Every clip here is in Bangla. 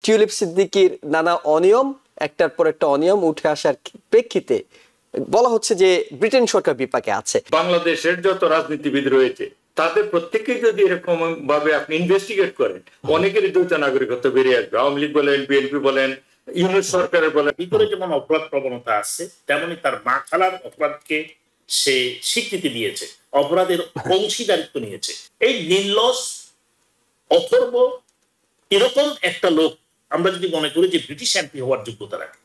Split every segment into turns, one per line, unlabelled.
টিউলিপ সিদ্দিকীর নানা অনিয়ম, একটার পর একটা অনিয়ম উঠে আসার প্রেক্ষিতে বলা হচ্ছে যে ব্রিটেন সরকার বিপাকে আছে।
বাংলাদেশের যত রাজনীতিবিদ রয়েছে তাদের প্রত্যেককেই যদি এরকম ভাবে আপনি ইনভেস্টিগেট করেন, অনেকেরই দ্বৈত নাগরিকত্ব বেরিয়ে আসবে। আওয়ামী লীগ বলেন, বিএনপি বলেন, ইউনিট সরকারের বলেন।
ভিতরে যেমন অপরাধ প্রবণতা আছে, তেমনি তার মা খালার অপরাধকে সে স্বীকৃতি দিয়েছে, অপরাধের অংশীদারিত্ব নিয়েছে। এই নির্লস অথর্ব এরকম একটা লোক আমরা যদি মনে করি যে ব্রিটিশ এমপি হওয়ার যোগ্যতা রাখে,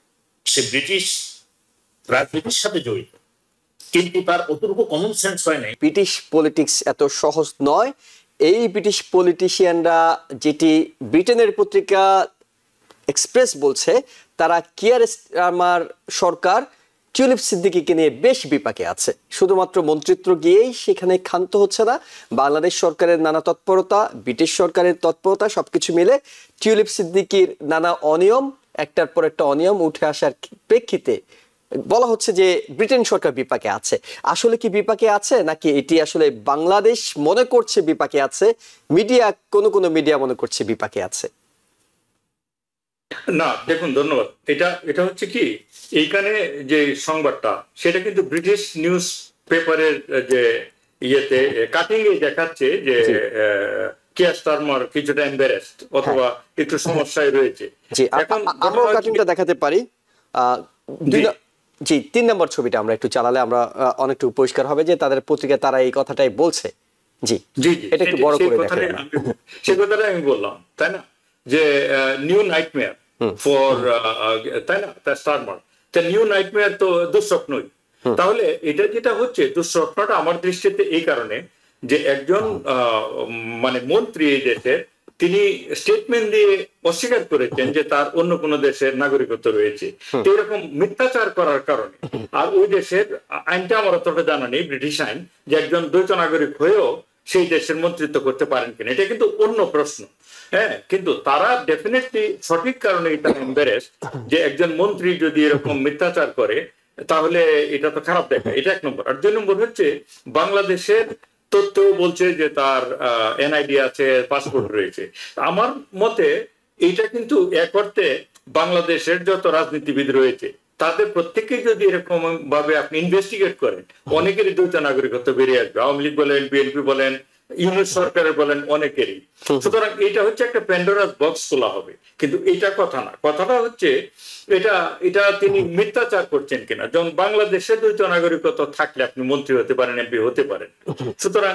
সে ব্রিটিশ রাজনীতির সাথে জড়িত, কিন্তু তার অতটুকু কমন সেন্স হয় নাই।
ব্রিটিশ পলিটিক্স এত সহজ নয়। এই ব্রিটিশ পলিটিশিয়ানরা, যেটি ব্রিটেনের পত্রিকা এক্সপ্রেস বলছে, তারা কিয়ার স্টারমার সরকার টিউলিপ সিদ্দিকীকে নিয়ে বেশ বিপাকে আছে। শুধুমাত্র মন্ত্রিত্ব গিয়েই সেখানে ক্ষান্ত হচ্ছে না, বাংলাদেশ সরকারের নানা তৎপরতা, ব্রিটিশ সরকারের তৎপরতা, সবকিছু মিলে টিউলিপ সিদ্দিকীর নানা অনিয়ম, একটার পর একটা অনিয়ম উঠে আসার প্রেক্ষিতে বলা হচ্ছে যে ব্রিটেন সরকার বিপাকে আছে। আসলে কি বিপাকে আছে, নাকি এটি আসলে বাংলাদেশ মনে করছে বিপাকে আছে, মিডিয়া, কোন মিডিয়া মনে করছে বিপাকে আছে?
না, দেখুন, ধন্যবাদ। এটা হচ্ছে কি, এইখানে যে সংবাদটা, সেটা কিন্তু ব্রিটিশ নিউজ পেপারের যে ইয়েতে কাটিং এ দেখাচ্ছে যে কিয়ার স্টারমার কিছুটা এম্বারেসড অথবা একটু সমস্যায় রয়েছে।
এখন আমরা কাটিংটা দেখাতে পারি। জি, 3 নম্বর ছবিটা আমরা একটু চালালে আমরা অনেকটু পরিষ্কার হবে যে তাদের পত্রিকা তারা এই কথাটাই বলছে। জি জি, এটা একটু বড় করে দেখাই।
সেই কথাটা আমি বললাম, তাই না, যে নিউ নাইটমেয়ার ফর, তাই না, তার স্টারমার, তা নিউ নাইটমেয়ার তো দুঃস্বপ্নই। তাহলে এটা যেটা হচ্ছে, দুঃস্বপ্নটা আমার দৃষ্টিতে এই কারণে যে একজন মানে মন্ত্রী এই দেশের, তিনি স্টেটমেন্ট দিয়ে অস্বীকার করেছেন যে তার অন্য কোনো দেশের নাগরিকত্ব রয়েছে। তো এরকম মিথ্যাচার করার কারণে, আর ওই দেশের আইনটা আমার অতটা জানা নেই, ব্রিটিশ আইন, যে একজন দ্বৈত নাগরিক হয়েও সেই দেশের মন্ত্রিত্ব করতে পারেন কিনা, এটা কিন্তু অন্য প্রশ্ন। হ্যাঁ, কিন্তু তারা ডেফিনেটলি সঠিক কারণে তারা এম্বারেসড যে একজন মন্ত্রী যদি এরকম মিথ্যাচার করে তাহলে এটা তো খারাপ দেখায়। এটা 1 নম্বর। আর 2 নম্বর হচ্ছে, বাংলাদেশের তথ্য বলছে যে তার এনআইডি আছে, পাসপোর্ট রয়েছে। আমার মতে এইটা কিন্তু এক অর্থে বাংলাদেশের যত রাজনীতিবিদ রয়েছে তাদের প্রত্যেককেই যদি এরকম ভাবে আপনি ইনভেস্টিগেট করেন, অনেকেরই দ্বৈত নাগরিকত্ব বেরিয়ে আসবে। আওয়ামী লীগ বলেন, বিএনপি বলেন, ইউনিট সরকারের বলেন, অনেকেরই। সুতরাং এটা হচ্ছে একটা প্যান্ডোরাস বক্স খোলা হবে। কিন্তু এটা কথা না, কথাটা হচ্ছে এটা তিনি মিথ্যাচার করছেন কিনা। যেমন বাংলাদেশের দ্বৈত নাগরিকত্ব থাকলে আপনি মন্ত্রী হতে পারেন, এমপি হতে পারেন। সুতরাং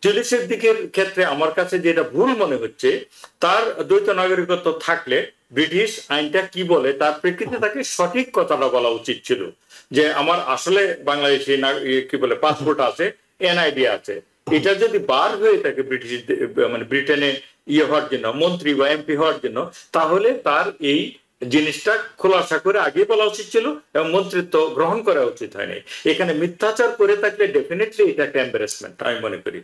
টিউলিপ সিদ্দিকীর ক্ষেত্রে আমার কাছে যেটা ভুল মনে হচ্ছে, তার দ্বৈত নাগরিকত্ব থাকলে ব্রিটিশ আইনটা কি বলে তার প্রেক্ষিতে তাকে সঠিক কথাটা বলা উচিত ছিল, যে আমার আসলে বাংলাদেশি কি বলে পাসপোর্ট আছে, এনআইডি আছে। এটা যদি বার হয়ে থাকে ব্রিটিশ মানে ব্রিটেনে হওয়ার জন্য, মন্ত্রী বা এমপি হওয়ার জন্য, তাহলে তার এই জিনিসটা খোলাসা করে আগে বলা উচিত ছিল এবং মন্ত্রিত্ব গ্রহণ করা উচিত হয়নি। এখানে মিথ্যাচার করে থাকলে ডেফিনেটলি এটা একটা এম্বারেসমেন্ট আমি মনে করি।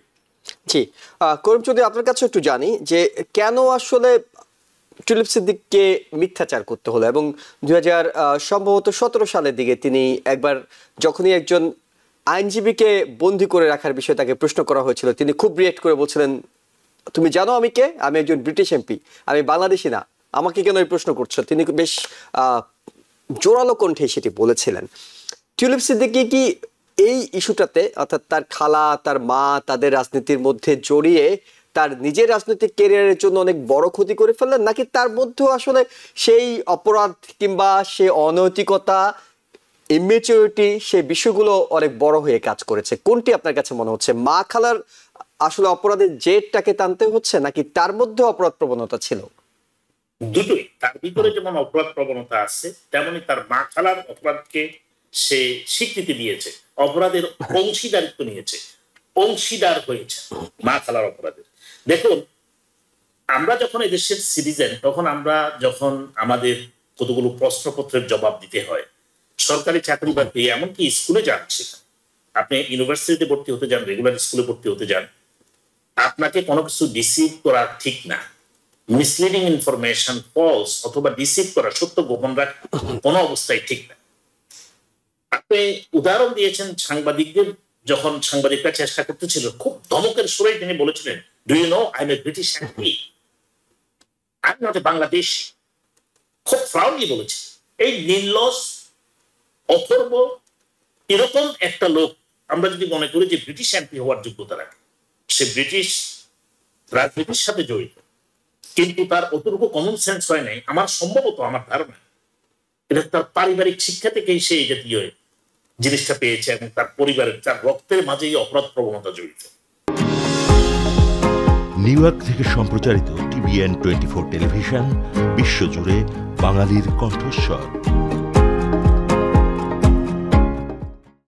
জি, করিম চৌধুরী, আপনার কাছে একটু জানি যে কেন আসলে টিউলিপ সিদ্দিককে মিথ্যাচার করতে হলো, এবং 2017 সালের দিকে তিনি একবার যখনই একজন আইনজীবীকে বন্দী করে রাখার বিষয়ে তাকে প্রশ্ন করা হয়েছিল, তিনি খুব রিয়েক্ট করে বলছিলেন, তুমি জানো আমি কে? আমি একজন ব্রিটিশ এমপি, আমি বাংলাদেশি না, আমাকে কেন এই প্রশ্ন করছো? তিনি বেশ জোরালো কণ্ঠে সেটি বলেছিলেন। টিউলিপ সিদ্দিকী কি এই ইস্যুটাতে, অর্থাৎ তার খালা, তার মা, তাদের রাজনীতির মধ্যে জড়িয়ে তার নিজের রাজনৈতিক ক্যারিয়ারের জন্য অনেক বড় ক্ষতি করে ফেললেন, নাকি তার মধ্যেও আসলে সেই অপরাধ কিংবা সে অনৈতিকতা, ইমেচুরিটি, সেই বিষয়গুলো অনেক বড় হয়ে কাজ করেছে? কোনটি আপনার কাছে মনে হচ্ছে? মা খালার আসলে অপরাধের জেরটাকে টানতে হচ্ছে, নাকি তার মধ্যে অপরাধ প্রবণতা ছিল?
দুটোই। তার ভিতরে যেমন অপরাধ প্রবণতা আছে, তেমনি তার মা খালার অপরাধকে সে স্বীকৃতি দিয়েছে, অপরাধের অংশীদারিত্ব নিয়েছে, অংশীদার হয়েছে মা খালার অপরাধের। দেখুন, আমরা যখন এদেশের সিটিজেন, তখন আমরা যখন আমাদের কতগুলো প্রশ্নপত্রের জবাব দিতে হয়, সরকারি চাকরি বাকরি, এমনকি স্কুলে যান, সেখানে আপনি ইউনিভার্সিটিতে ভর্তি হতে যান, রেগুলার স্কুলে ভর্তি হতে যান, আপনাকে কোনো কিছু ডিসিভ করা ঠিক না, মিসলিডিং ইনফরমেশন, ফলস অথবা ডিসিভ করা, সত্য গোপন রাখা কোনো অবস্থায় ঠিক না। আপনি উদাহরণ দিয়েছেন সাংবাদিকদের, যখন সাংবাদিকরা চেষ্টা করতেছিল, খুব ধমকের সুরে তিনি বলেছিলেন, do you know I am a British MP, I am not a Bangladesh. খুব প্রাউডলি বলেছে, এই নির্লস অথর্ব এরকম একটা লোক আমরা যদি মনে করি যে ব্রিটিশ এমপি হওয়ার যোগ্যতা রাখে, সে ব্রিটিশ রাজনীতির সাথে জড়িত, কিন্তু তার অতটুকু কমন সেন্স হয় নাই আমার সম্ভবত, আমার ধারণা এটা তার পারিবারিক শিক্ষা থেকেই সে এই জাতীয় জিনিসটা পেয়েছে এবং তার পরিবারের, তার রক্তের মাঝেই অপরাধ প্রবণতা জড়িত।
নিউ ইয়র্ক থেকে সম্প্রচারিত TVN 24 টেলিভিশন বিশ্বজুড়ে বাঙালির কণ্ঠস্বর।